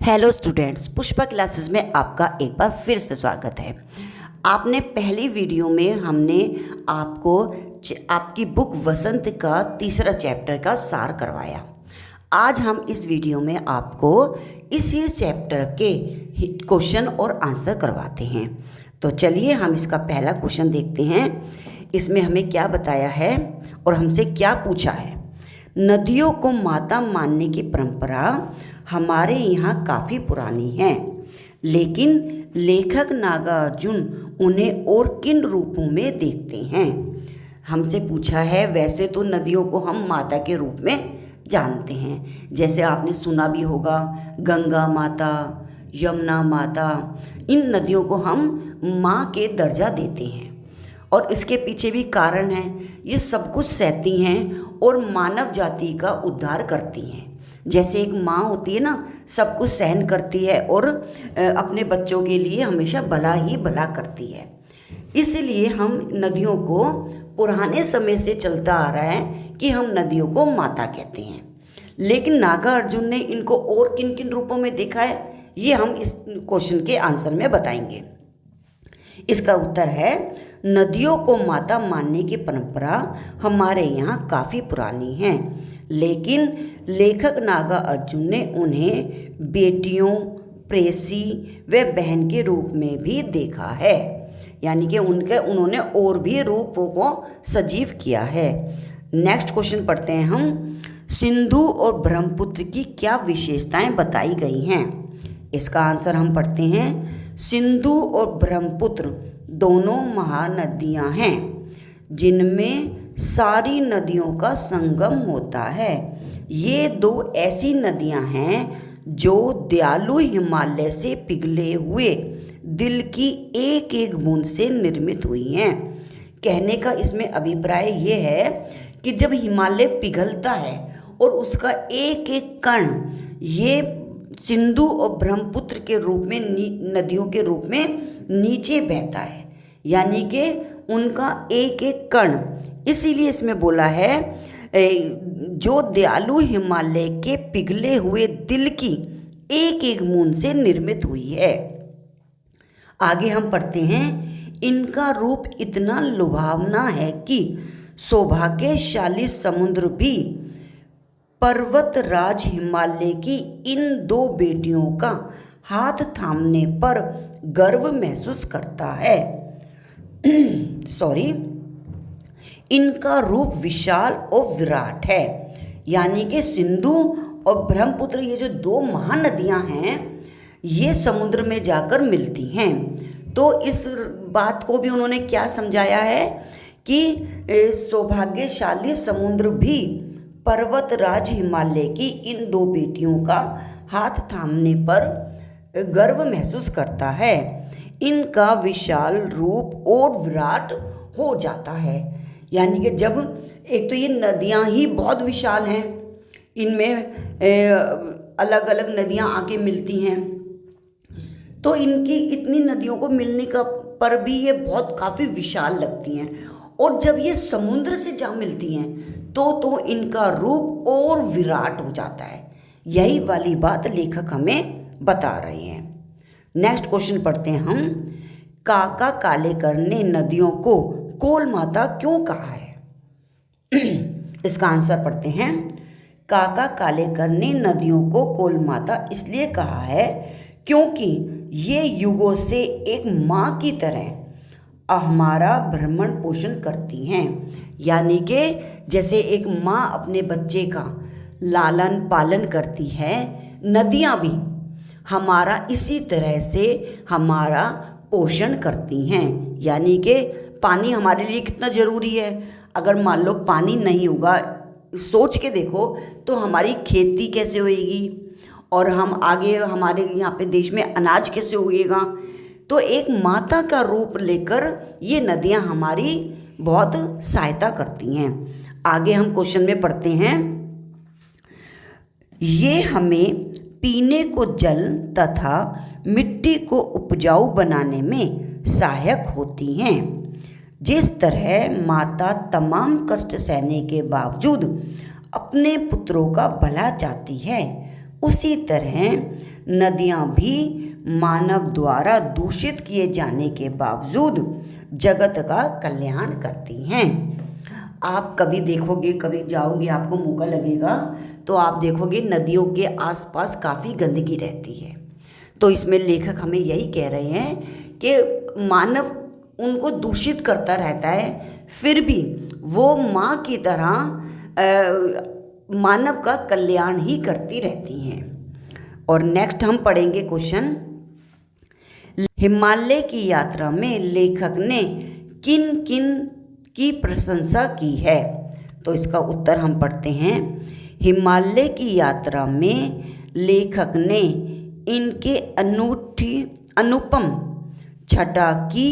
Hello students, Pushpa classes में आपका एक बार फिर से स्वागत है। आपने पहली वीडियो में हमने आपको आपकी बुक वसंत का तीसरा चैप्टर का सार करवाया। आज हम इस वीडियो में आपको इसी चैप्टर के क्वेश्चन और आंसर करवाते हैं। तो चलिए हम इसका पहला क्वेश्चन देखते हैं। इसमें हमें क्या बताया है और हमसे क्या पूछा है। नदियों को माता मानने की परंपरा हमारे यहाँ काफ़ी पुरानी है, लेकिन लेखक नागार्जुन उन्हें और किन रूपों में देखते हैं। हमसे पूछा है, वैसे तो नदियों को हम माता के रूप में जानते हैं, जैसे आपने सुना भी होगा गंगा माता, यमुना माता, इन नदियों को हम माँ के दर्जा देते हैं और इसके पीछे भी कारण है। ये सब कुछ सहती हैं और मानव जाति का उद्धार करती हैं। जैसे एक माँ होती है ना, सब कुछ सहन करती है और अपने बच्चों के लिए हमेशा भला ही भला करती है। इसलिए हम नदियों को पुराने समय से चलता आ रहा है कि हम नदियों को माता कहते हैं। लेकिन नागार्जुन ने इनको और किन किन रूपों में देखा है, ये हम इस क्वेश्चन के आंसर में बताएंगे। इसका उत्तर है, नदियों को माता मानने की परंपरा हमारे यहाँ काफ़ी पुरानी है, लेकिन लेखक नागार्जुन ने उन्हें बेटियों, प्रेसी व बहन के रूप में भी देखा है। यानी कि उन्होंने और भी रूपों को सजीव किया है। नेक्स्ट क्वेश्चन पढ़ते हैं हम। सिंधु और ब्रह्मपुत्र की क्या विशेषताएं बताई गई हैं। इसका आंसर हम पढ़ते हैं। सिंधु और ब्रह्मपुत्र दोनों महानदियां हैं जिनमें सारी नदियों का संगम होता है। ये दो ऐसी नदियां हैं जो दयालु हिमालय से पिघले हुए दिल की एक एक बूंद से निर्मित हुई हैं। कहने का इसमें अभिप्राय ये है कि जब हिमालय पिघलता है और उसका एक एक कण ये सिंधु और ब्रह्मपुत्र के रूप में नदियों के रूप में नीचे बहता है, यानी कि उनका एक एक कण, इसीलिए इसमें बोला है जो दयालु हिमालय के पिघले हुए दिल की एक एक बूंद से निर्मित हुई है। आगे हम पढ़ते हैं। इनका रूप इतना लुभावना है कि सौभाग्यशाली समुद्र भी पर्वतराज हिमालय की इन दो बेटियों का हाथ थामने पर गर्व महसूस करता है। इनका रूप विशाल और विराट है। यानी कि सिंधु और ब्रह्मपुत्र, ये जो दो महानदियां हैं, ये समुद्र में जाकर मिलती हैं। तो इस बात को भी उन्होंने क्या समझाया है कि सौभाग्यशाली समुद्र भी पर्वतराज हिमालय की इन दो बेटियों का हाथ थामने पर गर्व महसूस करता है। इनका विशाल रूप और विराट हो जाता है। यानी कि जब एक तो ये नदियां ही बहुत विशाल हैं, इनमें अलग अलग नदियां आके मिलती हैं, तो इनकी इतनी नदियों को मिलने का पर भी ये बहुत काफ़ी विशाल लगती हैं। और जब ये समुद्र से जा मिलती हैं तो इनका रूप और विराट हो जाता है। यही वाली बात लेखक हमें बता रहे हैं। नेक्स्ट क्वेश्चन पढ़ते हैं हम। काका कालेकर ने नदियों को कोल माता क्यों कहा है। इसका आंसर पढ़ते हैं। काका कालेकर ने नदियों को कोल माता इसलिए कहा है क्योंकि ये युगों से एक माँ की तरह हमारा भरण पोषण करती हैं। यानी कि जैसे एक माँ अपने बच्चे का लालन पालन करती है, नदियाँ भी हमारा इसी तरह से हमारा पोषण करती हैं। यानी कि पानी हमारे लिए कितना ज़रूरी है। अगर मान लो पानी नहीं होगा, सोच के देखो, तो हमारी खेती कैसे होएगी और हम आगे हमारे यहाँ पे देश में अनाज कैसे उगेगा। तो एक माता का रूप लेकर ये नदियाँ हमारी बहुत सहायता करती हैं। आगे हम क्वेश्चन में पढ़ते हैं। ये हमें पीने को जल तथा मिट्टी को उपजाऊ बनाने में सहायक होती हैं। जिस तरह माता तमाम कष्ट सहने के बावजूद अपने पुत्रों का भला चाहती है, उसी तरह नदियाँ भी मानव द्वारा दूषित किए जाने के बावजूद जगत का कल्याण करती हैं। आप कभी देखोगे, कभी जाओगे, आपको मौका लगेगा तो आप देखोगे नदियों के आसपास काफ़ी गंदगी रहती है। तो इसमें लेखक हमें यही कह रहे हैं कि मानव उनको दूषित करता रहता है, फिर भी वो माँ की तरह मानव का कल्याण ही करती रहती हैं। और नेक्स्ट हम पढ़ेंगे क्वेश्चन, हिमालय की यात्रा में लेखक ने किन किन की प्रशंसा की है। तो इसका उत्तर हम पढ़ते हैं, हिमालय की यात्रा में लेखक ने इनके अनुपम छटा की,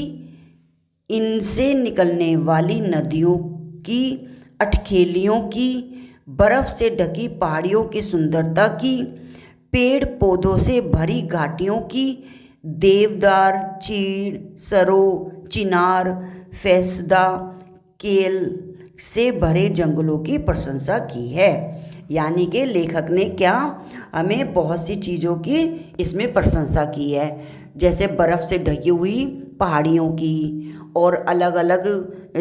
इनसे निकलने वाली नदियों की, अटखेलियों की, बर्फ़ से ढकी पहाड़ियों की सुंदरता की, पेड़ पौधों से भरी घाटियों की, देवदार, चीड़, सरो, चिनार, फैसदा, केल से भरे जंगलों की प्रशंसा की है। यानी कि लेखक ने क्या, हमें बहुत सी चीज़ों की इसमें प्रशंसा की है, जैसे बर्फ़ से ढकी हुई पहाड़ियों की और अलग अलग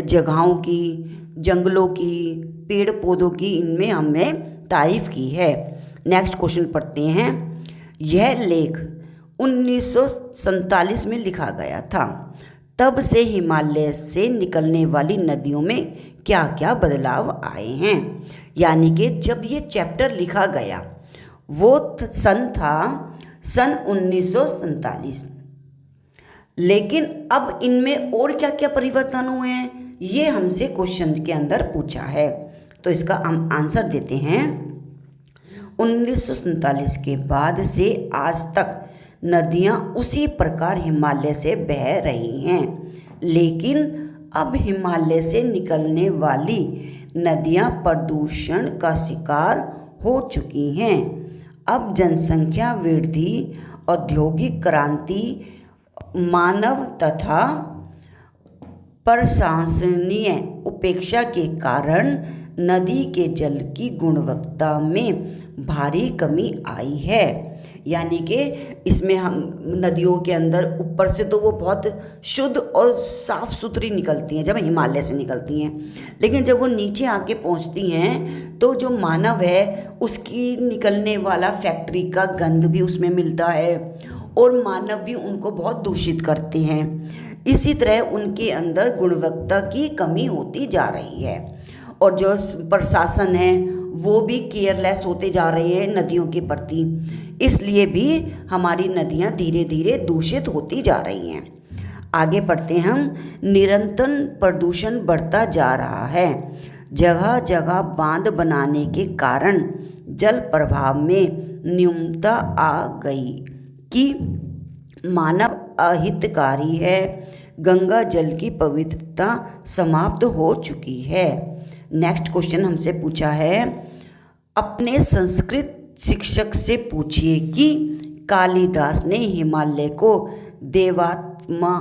जगहों की, जंगलों की, पेड़ पौधों की, इनमें हमने तारीफ़ की है। नेक्स्ट क्वेश्चन पढ़ते हैं, यह लेख 1947 में लिखा गया था, तब से हिमालय से निकलने वाली नदियों में क्या क्या बदलाव आए हैं। यानी कि जब ये चैप्टर लिखा गया वो सन था 1947, लेकिन अब इनमें और क्या क्या परिवर्तन हुए हैं ये हमसे क्वेश्चन के अंदर पूछा है। तो इसका हम आंसर देते हैं, 1947 के बाद से आज तक नदियाँ उसी प्रकार हिमालय से बह रही हैं, लेकिन अब हिमालय से निकलने वाली नदियाँ प्रदूषण का शिकार हो चुकी हैं। अब जनसंख्या वृद्धि, औद्योगिक क्रांति, मानव तथा प्रशासनीय उपेक्षा के कारण नदी के जल की गुणवत्ता में भारी कमी आई है। यानी कि इसमें हम नदियों के अंदर ऊपर से तो वो बहुत शुद्ध और साफ़ सुथरी निकलती हैं जब हिमालय से निकलती हैं, लेकिन जब वो नीचे आके पहुंचती हैं तो जो मानव है उसकी निकलने वाला फैक्ट्री का गंध भी उसमें मिलता है और मानव भी उनको बहुत दूषित करते हैं। इसी तरह उनके अंदर गुणवत्ता की कमी होती जा रही है और जो प्रशासन है वो भी केयरलेस होते जा रहे हैं नदियों के प्रति, इसलिए भी हमारी नदियाँ धीरे धीरे दूषित होती जा रही हैं। आगे बढ़ते हैं हम, निरंतर प्रदूषण बढ़ता जा रहा है। जगह जगह बांध बनाने के कारण जल प्रवाह में न्यूनता आ गई कि मानव अहितकारी है। गंगा जल की पवित्रता समाप्त हो चुकी है। नेक्स्ट क्वेश्चन हमसे पूछा है, अपने संस्कृत शिक्षक से पूछिए कि कालिदास ने हिमालय को देवात्मा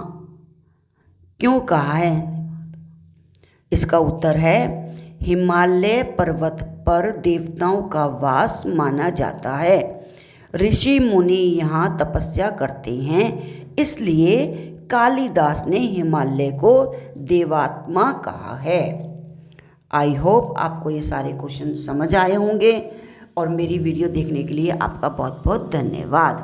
क्यों कहा है। इसका उत्तर है, हिमालय पर्वत पर देवताओं का वास माना जाता है। ऋषि मुनि यहाँ तपस्या करते हैं, इसलिए कालिदास ने हिमालय को देवात्मा कहा है। आई होप आपको ये सारे क्वेश्चन समझ आए होंगे और मेरी वीडियो देखने के लिए आपका बहुत बहुत धन्यवाद।